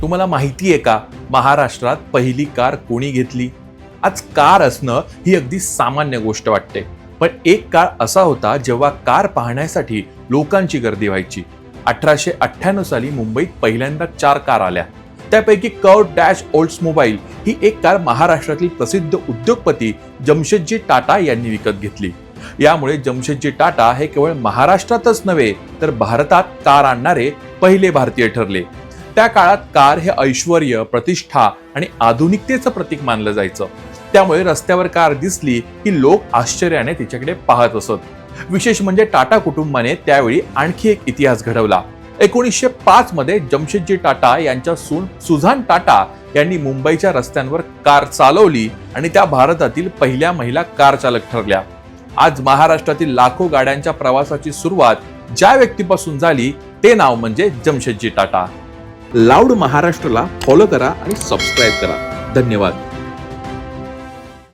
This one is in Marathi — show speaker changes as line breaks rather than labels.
तुम्हाला माहिती आहे का, महाराष्ट्रात पहिली कार कोणी घेतली? आज कार असणं ही अगदी सामान्य गोष्ट वाटते, पण एक काळ असा होता जेव्हा कार पाहण्यासाठी लोकांची गर्दी व्हायची. 1898 साली मुंबईत पहिल्यांदा 4 कार आल्या. त्यापैकी कर्व डॅश ओल्ड्समोबाईल ही एक कार महाराष्ट्रातील प्रसिद्ध उद्योगपती जमशेदजी टाटा यांनी विकत घेतली. यामुळे जमशेदजी टाटा हे केवळ महाराष्ट्रातच नव्हे तर भारतात कार आणणारे पहिले भारतीय ठरले. त्या काळात कार हे ऐश्वर्य, प्रतिष्ठा आणि आधुनिकतेचं प्रतीक मानलं जायचं. त्यामुळे रस्त्यावर कार दिसली की लोक आश्चर्याने तिच्याकडे पाहत असत. विशेष म्हणजे टाटा कुटुंबाने त्यावेळी आणखी एक इतिहास घडवला. 1905 मध्ये जमशेदजी टाटा यांच्या सून सुझान टाटा यांनी मुंबईच्या रस्त्यांवर कार चालवली आणि त्या भारतातील पहिल्या महिला कार चालक ठरल्या. आज महाराष्ट्रातील लाखो गाड्यांच्या प्रवासाची सुरुवात ज्या व्यक्तीपासून झाली ते नाव म्हणजे जमशेदजी टाटा. लाऊड महाराष्ट्राला फॉलो करा आणि सबस्क्राईब करा. धन्यवाद.